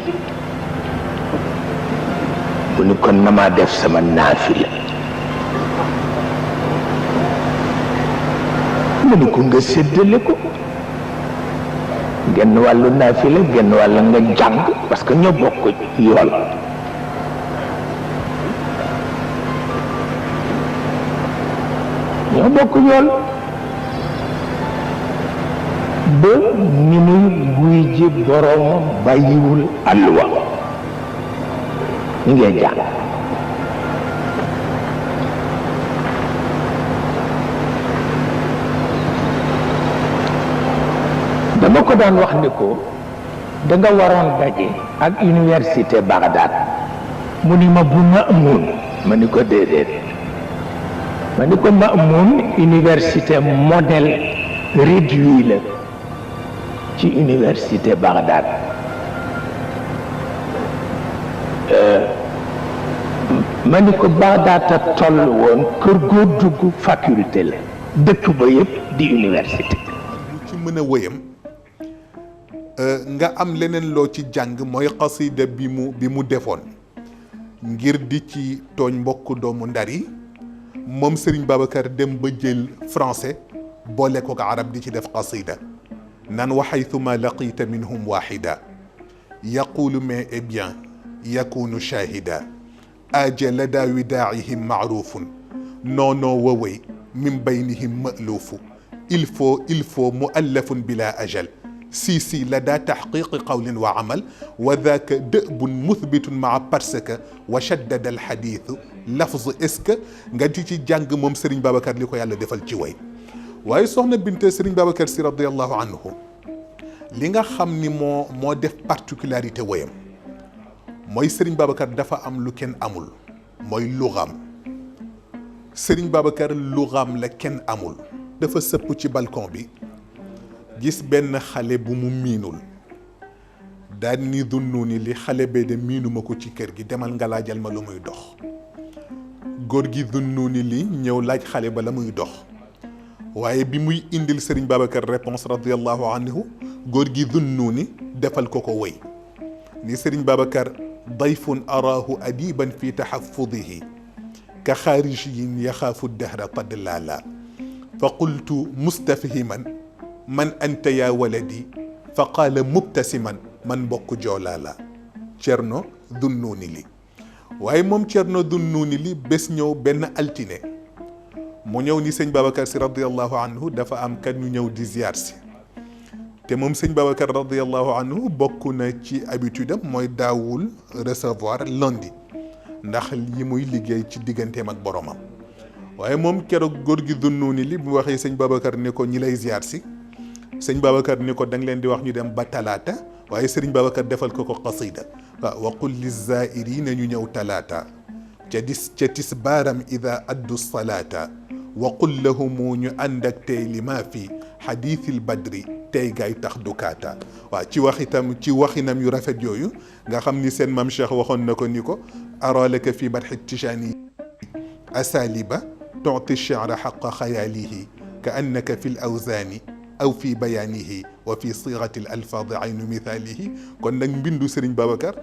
mu ni kon na maa def sama naafila mu ni ko nga séddale ko genn wàllu naafila genn wàllu nga jàng parce que ñoo bokk yool ñoo bokk yool ba ni muy guy ji boroomam bàyyiwul àlluwa ñu ngee jàng dama ko daan wax ni ko danga waroon daje ak université Bagdad mu ni ma bu Maamun ma ni ko déedéet ma ni ko Maamun université modèle réduit la ci université Bagdad ma ni ko Bagdad a toll woon kër goo dugg faculté la dëkk ba yëpp di université ci mën a wëyam nga am leneen loo ci jàng mooy xasida bi mu defoon ngir di ci tooñ mbokk doomu ndar yi moom Serigne Babacar dem ba jël français boole ko arab di ci def xasida naan wa haythuma laqita minhum wahida yaqulu mais eh bien yakunu shahida aja lada widaa'ihim ma'rufun noono wawey min baynihim ma'lufu il faut mu'allafun bila ajal si لدى تحقيق قول وعمل وذاك دأب مثبت مع برسك وشدد الحديث لفظ اسك nga di ci jàng moom Serigne Babacar li ko yàlla defal ci way waaye soxna Binte Serigne Babacar si radiyallahu anhu li nga xam ni moo def particularité wayam mooy Serigne Babacar dafa am lu kenn amul mooy lugaam Serigne Babacar lugaam la kenn amul dafa sëpp ci balcon bi gis benn xale bu mu miinul daan ni dunnu ni li xale bee de miinuma ko ci kër gi demal nga laajal ma lu muy dox góor gi dunnu ni li ñëw laaj xale ba la muy dox waaye bi muy indil Serigne Babacar réponse radiyallahu anhu góor gi dunnu ni defal ko wëy ni Serigne Babacar dayfun araahu adiban fi taxafudihi ka xaarijiyin yaxaafu dahra tadlala fa qultu mustafhiman man anta yaa waladi fa qaala mubtasiman man mbokk joolaa la Cerno Dunnuuni li waaye moom Cerno Dunnuuni li bés ñëw benn altine mu ñëw ni sëñ Babacar si radiyallahu anhu dafa am kan ñu ñëw di ziar si te moom sëñ Babacar radiyallahu anhu bokk na ci habitude am mooy daawul recevoir lundi ndax yi muy liggéey ci digganteem ak boromam waaye moom keroog góor gi Dunnuuni li bu waxee sëñ Babacar ne ko ñi lay ziar si sëñ Babacar ni ko da nga leen di wax ñu dem ba talaata waaye sëriñ Babacar defal ko qasida waaw wa qul lizaa'iriina ñu ñëw talaata ca tisbaaram ida addu salaata wa qul lahumu ñu ànd ak tey li maa fi xadiisil badri tey gaay tax dukaata waaw ci waxinam yu rafet yooyu nga xam ni seen maam Cheikh waxoon na ko ni ko ara laka fi madxi tijaani asaliba tuuti shi'ra xaqa xayaalihi ka annaka fi l awzaani aw fi bayaanihi wa fi sighati al alfaadi aynu mithaalihi kon nag mbindu Serigne Babacar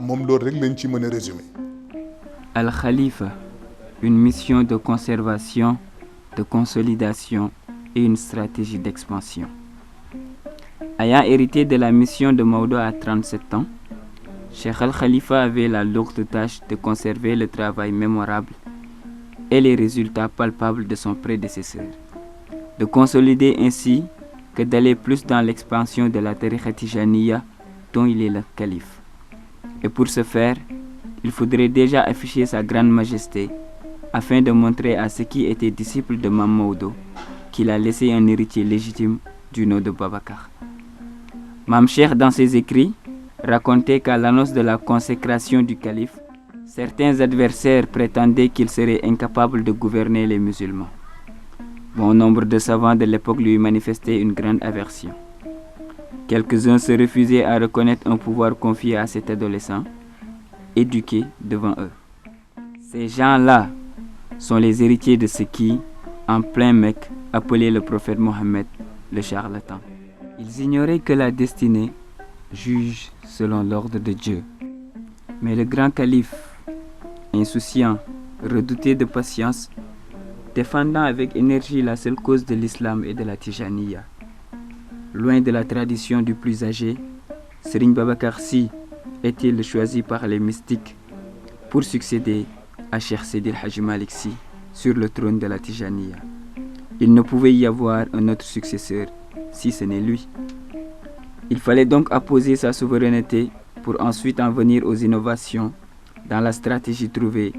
moom loolu rek lañ ci mën a résumé. Al Khalifa, une mission de conservation, de consolidation et une stratégie d'expansion. Ayant hérité de la mission de Maodo à 37 ans, Cheikh Al-Khalifa avait la lourde tâche de conserver le travail mémorable et les résultats palpables de son prédécesseur, de consolider ainsi que d'aller plus dans l'expansion de la tariqa Tijaniya dont il est le calife. Et pour ce faire, il faudrait déjà afficher sa grande majesté afin de montrer à ceux qui étaient disciples de Mame Maodo qu'il a laissé un héritier légitime du nom de Babacar. Mame Cheikh, dans ses écrits, racontait qu'à l'annonce de la consécration du calife, certains adversaires prétendaient qu'il serait incapable de gouverner les musulmans. Bon nombre de savants de l'époque lui manifestaient une grande aversion. Quelques-uns se refusaient à reconnaître un pouvoir confié à cet adolescent, éduqué devant eux. Ces gens-là sont les héritiers de ce qui, en plein Mecque, appelait le prophète Mohammed le charlatan. Ils ignoraient que la destinée juge selon l'ordre de Dieu. Mais le grand calife, insouciant, redouté de patience, défendant avec énergie la seule cause de l'islam et de la Tijaniya, loin de la tradition du plus âgé, Serigne Babacar Sy était le choisi par les mystiques pour succéder à Cheikh Seydi El Hadji Malick Sy sur le trône de la Tijaniya. Il ne pouvait y avoir un autre successeur si ce n'est lui. Il fallait donc apposer sa souveraineté pour ensuite en venir aux innovations dans la stratégie trouvée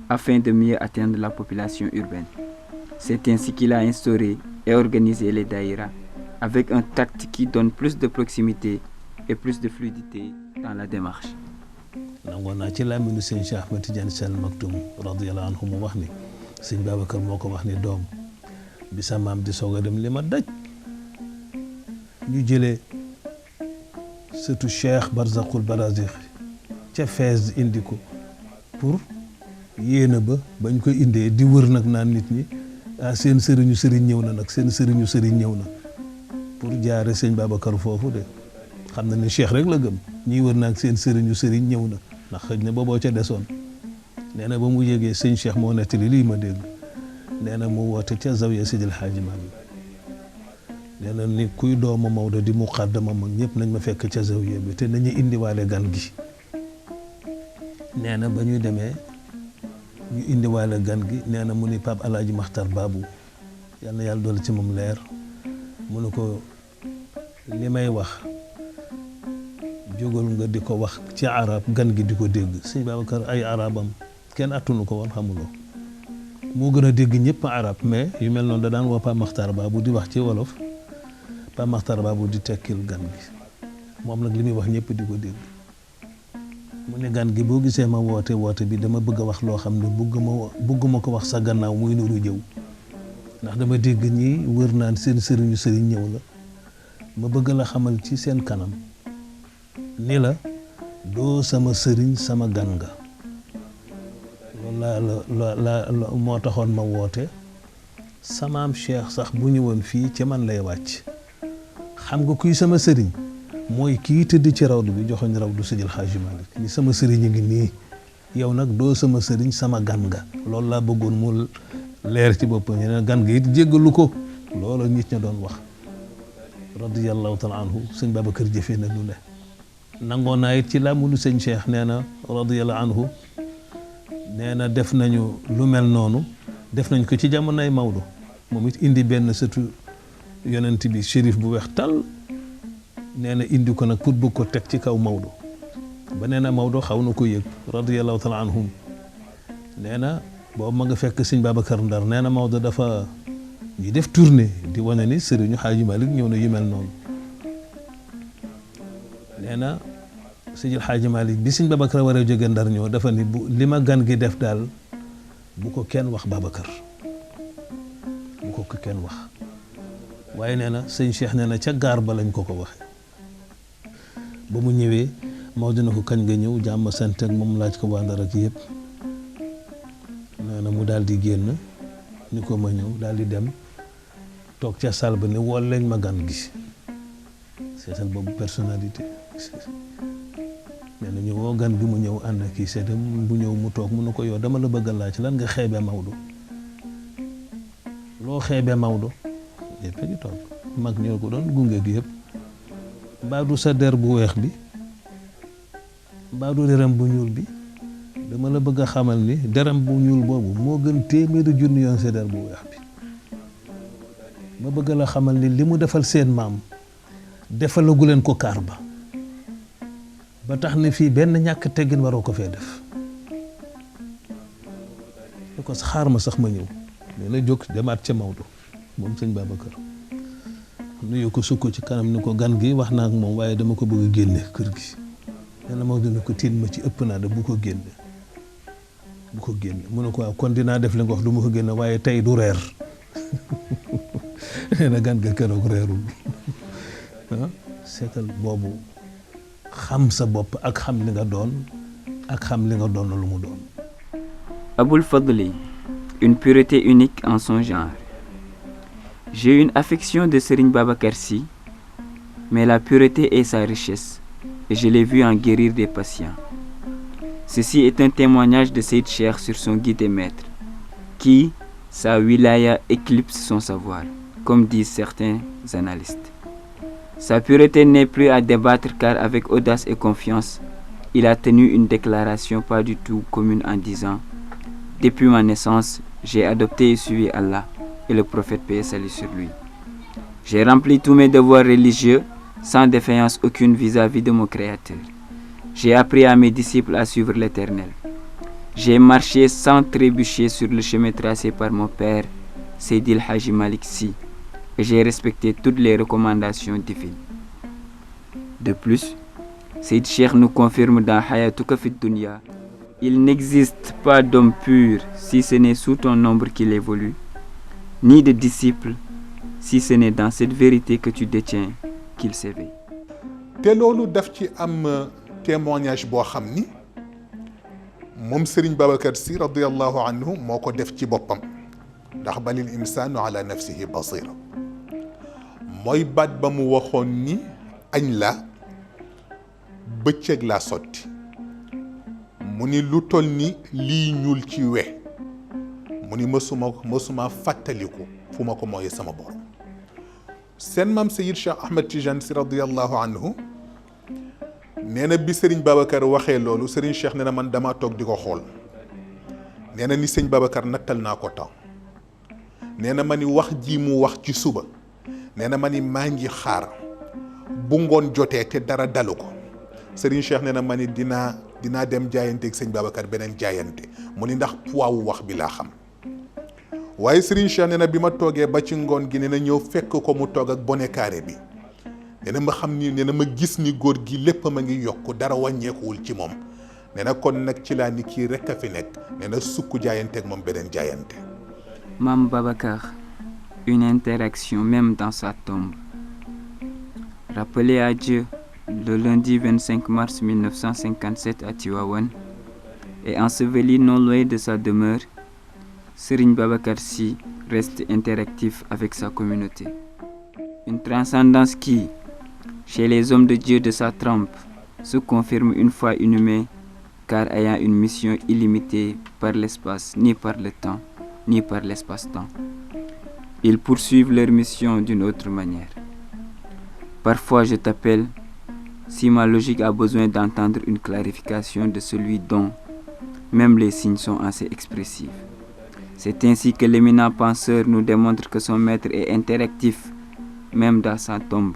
afin de mieux atteindre la population urbaine. C'est ainsi qu'il a instauré et organisé les daïras avec un tact qui donne plus de proximité et plus de fluidité dans la démarche. nangoon naa ci làmmiñu sëñ Cheikh Ahmed Tidiane Sy Al Maktoum radiyallahu anhu mu wax ni sëñ Babacar moo ko wax ni doom bi sa maam di soog a dem li ma daj ñu jëlee surtout Cheikh Barzakhoul Barazikh ca Fès indi ko pour yéena ba bañ ko indee di wër nag naan nit ñi ah seen sëriñu sëriñ ñëw na nag seen sëriñu sëriñ ñëw na pour jaare sëñ Babacar foofu de xam na ne Cheikh rek la gëm ñiy wër nag seen sëriñu sëriñ ñëw na ndax xëj na booboo ca desoon nee na ba mu yégee sëñ Cheikh moo nettali lii ma dégg nee na mu woote ca zawiya Sidil Hadji Malick nee na ni kuy doomu Maodo di muqaddama mag ñëpp nañ ma fekk ca zawiya bi te nañu indiwaale gan gi nee na ba ñuy demee ñu indiwaale gan gi nee na mu ni Pape Alaaji Maxtar Babu yal na yàlla doole ci moom leer mu ne ko li may wax jógal nga di ko wax ci arab gan gi di ko dégg sëñ Babacar ay arabam kenn attunu ko woon xamuloo moo gën a dégg ñëpp arab mais yu mel noonu da daan woo Pape Maxtar Babu di wax ci wolof Pape Maxtar Babu di tekkil gan gi moom nag li muy wax ñëpp di ko dégg mu ne gan gi boo gisee ma woote bi dama bëgg a wax loo xam ne bëgguma ko wax sa gannaaw muy nuru jëw ndax dama dégg ñi wër naan seen sëriñu sëriñ ñëw la ma bëgg la xamal ci seen kanam ni la doo sama sëriñ sama gan nga loolu la moo taxoon ma woote samaam Cheikh sax bu ñëwoon fii ci man lay wàcc xam nga kuy sama sëriñ mooy kii tëdd ci rawdu bi joxoñ rawdu Sidil Hadji Malick ni sama sëriñ a ngi nii yow nag doo sama sëriñ sama gan nga loolu laa bëggoon mu leer ci boppam ñu ne gan nga it jéggalu ko loolu nit ña doon wax radiyallahu taala anhu sëñ Babacar jëfee na lu ne nangoo naa it ci làmmiñu sëñ Cheikh nee na radiyallahu anhu nee na def nañu lu mel noonu def nañ ko ci jamonoy Maodo moom it indi benn sëtu yonent bi shérif bu weex tal nee na indi ko nag pour bëgg ko teg ci kaw Maodo ba nee na Maodo xaw na ko yëg radiyallahu taala anhum nee na boobu ma nga fekk sëñ Babacar Ndar nee na Maodo dafa ñuy def tournée di wane ni sëriñu Hadji Malick ñëw na yu mel noonu nee na sëñ Hadji Malick bi sëñ Babacar war a jóge Ndar ñëw dafa ni bu li ma gan gi def daal bu ko kenn wax Babacar bu ko kenn wax waaye nee na sëñ Cheikh nee na ca gaar ba lañ ko waxe ba mu ñëwee Maodo na ko kañ nga ñëw jàmm sant ak moom laaj ko waa Ndar ak yëpp nee na mu daal di génn ni ko ma ñëw daal di dem toog ca salle ba ne wool leen ma gan gi seetal boobu personnalité nee na ñu woo gan gi mu ñëw ànd ak kii seetal bu ñëw mu toog mu ne ko yow dama la bëgg a laaj lan nga xeebee Maodo loo xeebee Maodo yëpp a ngi toog mag ñoo ko doon gunge gi yëpp mbaa du sa der bu weex bi mbaa du deram bu ñuul bi dama la bëgg a xamal ni deram bu ñuul boobu moo gën téeméeri junni yoon sa der bu weex bi ma bëgg la xamal ni li mu defal seen maam defalagu leen ko kaar ba tax ne fii benn ñàkk teggin waroo ko fee def ne ko xaar ma sax ma ñëw nee na jóg demaat ca Maodo moom sëñ Babacar nuyu ko sukk ci kanam ni ko gan gi wax naa ak moom waaye dama ko bëgg a génne kër gi nee na Maodo ne ko tiin ma ci ëpp naa de bu ko génne mu ne ko waaw kon dinaa def li nga wax du ma ko génne waaye tey du reer nee na gan ga keroog reerul seetal boobu xam sa bopp ak xam li nga doon ak xam li nga doon lu mu doon. Aboul Fadli, une pureté unique en son genre. J'ai une affection de Serigne Babacar Sy, mais la pureté est sa richesse et je l'ai vu en guérir des patients. Ceci est un témoignage de Seyd Cheikh sur son guide et maître, qui, sa wilaya, éclipse son savoir, comme disent certains analystes. Sa pureté n'est plus à débattre car avec audace et confiance, il a tenu une déclaration pas du tout commune en disant « Depuis ma naissance, j'ai adopté et suivi Allah et le prophète paix et salut sur lui. J'ai rempli tous mes devoirs religieux sans défaillance aucune vis-à-vis de mon Créateur. J'ai appris à mes disciples à suivre l'Éternel. J'ai marché sans trébucher sur le chemin tracé par mon père, Seydi El Hadji Malick Sy, et j'ai respecté toutes les recommandations divines. De plus, Seyd Cheikh nous confirme dans Hayatuka Fid Dunya, il n'existe pas d'homme pur si ce n'est sous ton ombre qu'il évolue, ni de disciple si ce n'est dans cette vérité que tu détiens qu'il s'éveille. te loolu daf ci am témoignage boo xam ni moom Serigne Babacar Sy radiyallahu anhu moo ko def ci boppam ndax balil insaanu ala nafsihi basira mooy baat ba mu waxoon ni añ la bëccëg laa sotti mu ni lu toll ni lii ñuul ci we mu ni mësuma fàttaliku fu ma ko mooyee sama borom seen maam Seyid Cheikh Ahmed Tidiane Sy radiyallahu anhu nee na bi Serigne Babacar waxee loolu Serigne Cheikh nee na man dama toog di ko xool nee na ni sëñ Babacar nattal naa ko temps nee na ma ni wax ji mu wax ci suba nee na ma ni maa ngi xaar bu ngoon jotee te dara dalu ko Serigne Cheikh nee na ma ni dinaa dem jaayante ak sëñ Babacar beneen jaayante mu ni ndax poids wu wax bi laa xam waaye Serigne Cheikh nee na bi ma toogee ba ci ngoon gi nee na ñëw fekk ko mu toog ak bonnet carré bi nee na ma xam ni nee na ma gis ni góor gi lépp ma ngi yokk dara wàññeekuwul ci moom nee na kon nag ci laa ni kii rek a fi nekk nee na sukk jaayante ak moom beneen jaayante. Mam Babacar, une interaction même dans sa tombe. Rappelé à Dieu le lundi 25 mars 1957 à Tivaouane et enseveli non loin de sa demeure, Serigne Babacar Sy reste interactif avec sa communauté. Une transcendance qui, chez les hommes de Dieu de sa trempe, se confirme une fois inhumé, car ayant une mission illimitée par l'espace, ni par le temps, ni par l'espace-temps. Ils poursuivent leur mission d'une autre manière. Parfois je t'appelle, si ma logique a besoin d'entendre une clarification de celui dont même les signes sont assez expressifs. C'est ainsi que l'éminent penseur nous démontre que son maître est interactif, même dans sa tombe,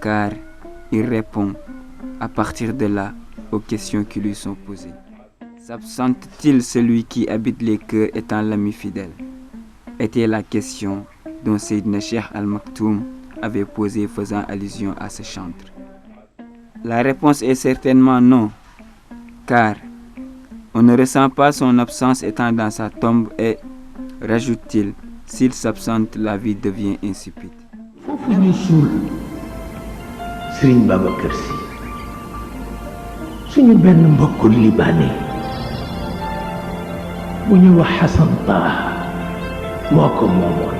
car il répond à partir de là aux questions qui lui sont posées. S'absente-t-il celui qui habite les cœurs étant l'ami fidèle? Était la question dont Seydina Cheikh Al Maktoum avait posé faisant allusion à ce chantre. La réponse est certainement non, car on ne ressent pas son absence étant dans sa tombe et, rajoute-t-il, s'il s'absente, la vie devient insipide. foofu ñu suul Serigne Babacar Sy suñu benn mbokku libanais bu ñu wax Hassan Taha moo ko moomoon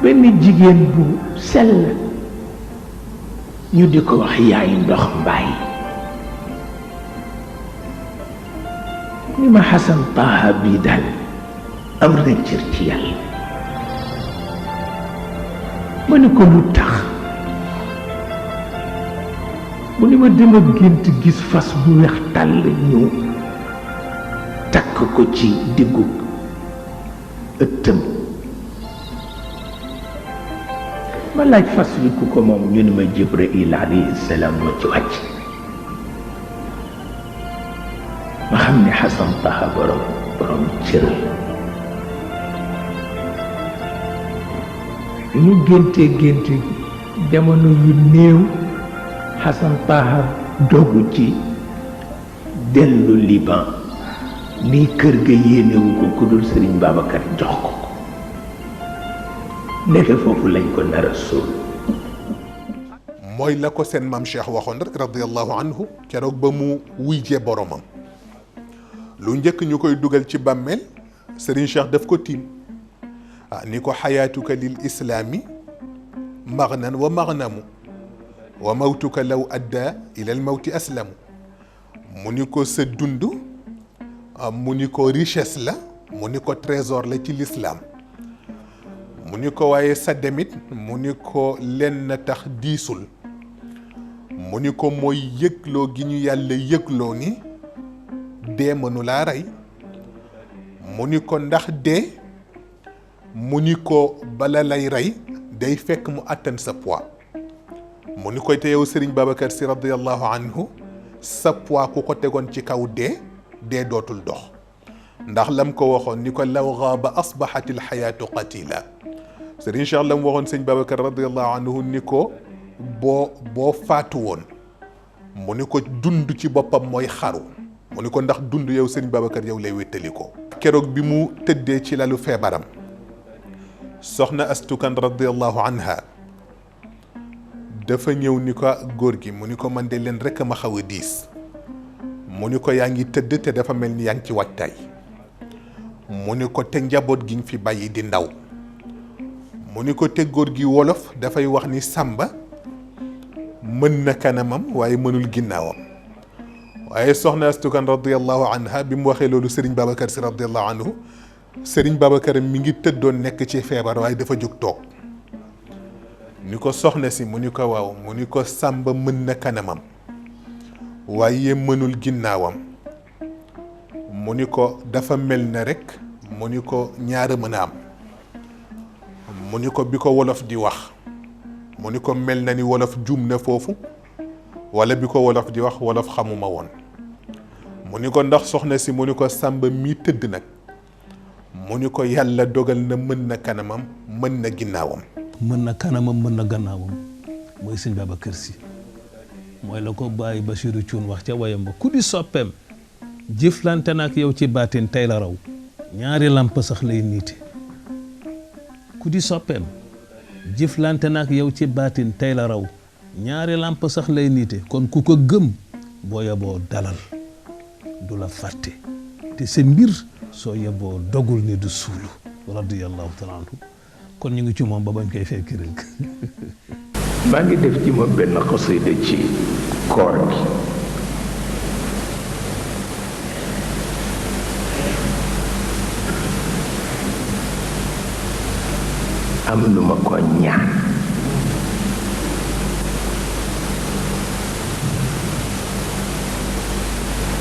benn jigéen bu sell ñu di ko wax yaay ndox mbaay ni ma Hassan Taha bii daal am na cër ci yàlla ma ne ko lu tax mu ni ma dama gént gis fas bu weex tàll ñu takk ko ci diggu ëttam ma laaj fas wi ku ko moom ñu ni ma Jibril alayhi salaam moo ci wàcc ma xam ne Xasan Taha borom cër ñu génte jamono yu néew Xasan Taha dogu ci dellu Liban nii kër ga yéenewu ko ku dul Sëriñ Babacar jox ko nekk foofu lañ ko nar a suul mooy la ko seen maam Cheikh waxoon rek radiyallahu anhu keroog ba mu wuyjee boromam lu njëkk ñu koy dugal ci bàmmeel Serigne Cheikh daf ko tiim ni ko xayaatuka lil islaami magnan wa magnamu wa mawtuka law adda ila al mawti aslamu mu ni ko sa dund mu ni ko richesse la mu ni ko trésor la ci l'islam mu ni ko waaye sa demit mu ni ko lenn tax diisul mu ni ko mooy yëgloo gi ñu yàlla yëgloo ni dee mënu laa rey mu ni ko ndax dee mu ni ko bala lay rey day fekk mu attan sa poids mu ni koy te yow Serigne Babacar Sy radiyallahu anhu sa poids ku ko tegoon ci kaw dee dootul dox ndax lam ko waxoon ni ko law gaaba asbahatil xayaatu qatila Serigne Cheikh lam waxoon Serigne Babacar radiyallahu anhu ni ko boo faatu woon mu ni ko dund ci boppam mooy xaru mu ni ko ndax dund yow Serigne Babacar yow lay wéttali ko keroog bi mu tëddee ci lalu feebaram soxna astukan radiyallahu anha dafa ñëw ni ko góor gi mu ni ko man de leen rek a ma xaw a diis mu ni ko yaa ngi tëdd te dafa mel ni yaa ngi ci waajtaay mu ni ko te njaboot gi nga fi bàyyi di ndaw mu ni ko te góor gi wolof dafay wax ni sàmba mën na kanamam waaye mënul ginnaawam waaye soxna astukan radiyallahu anha bi mu waxee loolu Serigne Babacar Sy radiyallahu anhu Serigne Babacar mi ngi tëddoon nekk ci feebar waaye dafa jóg toog ni ko soxna si mu ni ko waaw mu ni ko sàmba mën na kanamam waaye mënul ginnaawam mu ni ko dafa mel na rek mu ni ko ñaara mën a am mu ni ko bi ko wolof di wax mu ni ko mel na ni wolof juum na foofu wala bi ko wolof di wax wolof xamuma woon mu ni ko ndax soxna si mu ni ko sàmba mi tëdd nag mu ni ko yàlla dogal na mën na kanamam mën na ginnaawam mën na kanamam mën na gannaawam mooy sëñ Babacar Sy mooy la ko bàyyi Bachirou Thioune wax ca wayam ba ku di soppeem jëflante nag yow ci baatin tey la raw ñaari lamp sax lay niite ku di soppeem jëflante nag yow ci baatin tey la raw ñaari lamp sax lay niite kon ku ko gëm boo yeboo dalal du la fàtte te sa mbir soo yeboo dogul ni du suulu radiyallahu taala anhu kon ñu ngi ci moom ba bañ koy fekk rek maa ngi def ci moom benn xasida ci koor gi am lu ma ko ñaan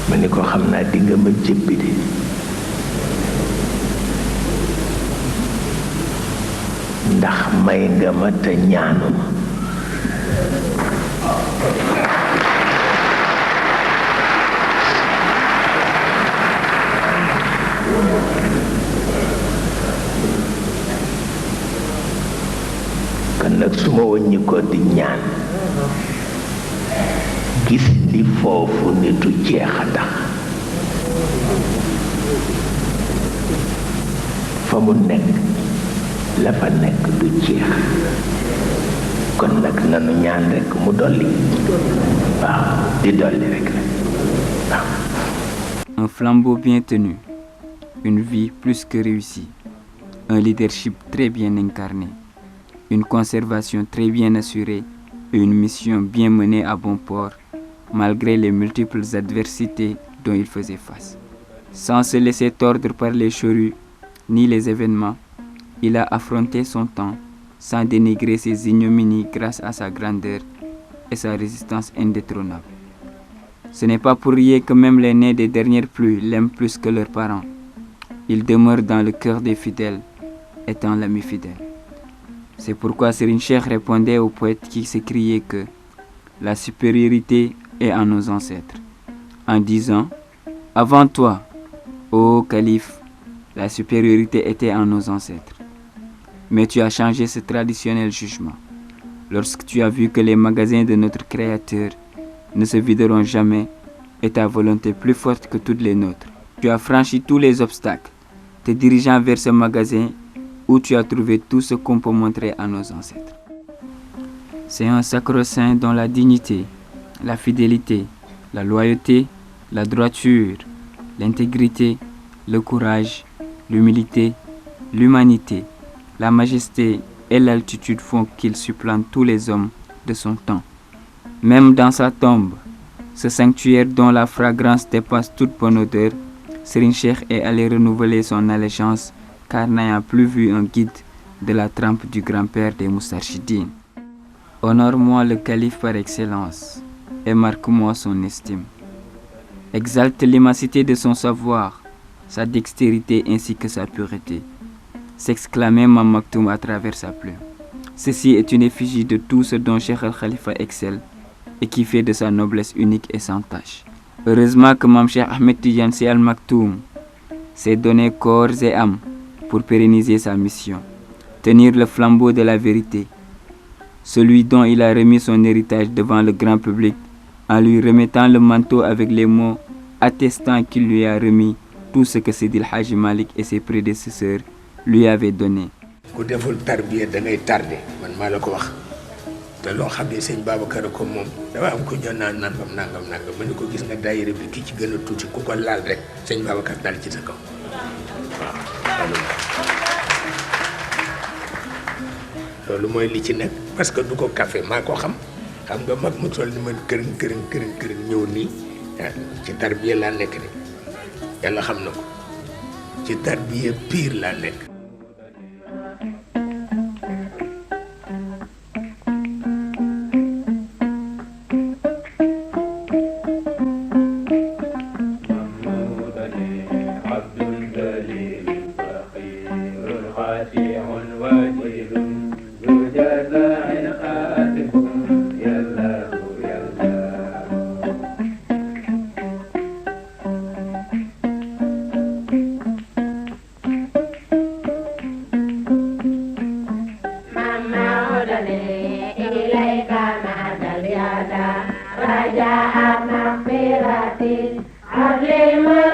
ma ni ko xam naa di nga ma jëppi de ndax may nga ma te ñaanu ma kon nag su ma wàññi ko di ñaan gis li foofu nitu jeex a tax fa mu nekk la fa nekk du jeex kon nag nanu ñaan rekk mu dolli waaw di dolli rekk waaw. Un flambeau bien tenu, une vie plus que réussie, un leadership très bien incarné, une conservation très bien assurée et une mission bien menée à bon port malgré les multiples adversités dont il faisait face. Sans se laisser tordre par les charrues ni les événements, il a affronté son temps sans dénigrer ses ignominies grâce à sa grandeur et sa résistance indétrônable. Ce n'est pas pour rien que même les nés des dernières pluies l'aiment plus que leurs parents. Il demeure dans le cœur des fidèles, étant l'ami fidèle. C'est pourquoi Serigne Cheikh répondait aux poètes qui s'écriaient que la supériorité est en nos ancêtres, en disant « Avant toi, ô calife, la supériorité était en nos ancêtres. Mais tu as changé ce traditionnel jugement, lorsque tu as vu que les magasins de notre Créateur ne se videront jamais et ta volonté plus forte que toutes les nôtres. Tu as franchi tous les obstacles, te dirigeant vers ce magasin où tu as trouvé tout ce qu'on peut montrer à nos ancêtres. C'est un sacro-saint dont la dignité, la fidélité, la loyauté, la droiture, l'intégrité, le courage, l'humilité, l'humanité, la majesté et l'altitude font qu'il supplante tous les hommes de son temps. Même dans sa tombe, ce sanctuaire dont la fragrance dépasse toute bonne odeur, Serigne Cheikh est allé renouveler son allégeance car n'ayant plus vu un guide de la trempe du grand-père des Moustarchidines. Honore-moi le calife par excellence et marque-moi son estime. Exalte l'immensité de son savoir, sa dextérité ainsi que sa pureté. S'exclamait Mame Maktoum à travers sa plume. Ceci est une effigie de tout ce dont Cheikh Al Khalifa excelle et qui fait de sa noblesse unique et sans tache. Heureusement que Mame Cheikh Ahmed Tidiane Sy Al Maktoum s'est donné corps et âme pour pérenniser sa mission, tenir le flambeau de la vérité, celui dont il a remis son héritage devant le grand public en lui remettant le manteau avec les mots attestant qu'il lui a remis tout ce que Seydi El Hadji Malick et ses prédécesseurs lui avaient donné. ku deful tarbiya da ngay tardé man maa la ko wax te loo xam ne sëñ Babacar ko moom dafa am ko ñëw naan nangam ma ne ko gis nga daayira bi ki ci gën a tuuti ku ko laal rek sëñ Babacar dal ci sa kaw waaw loolu mooy li ci nekk parce que du ko café maa ko xam nga mag mu toll ni man këriñ ñëw nii ci tarbiya laa nekk ni yàlla xam na ko ci tarbiya pire laa nekk. رجاء مغفرة عدل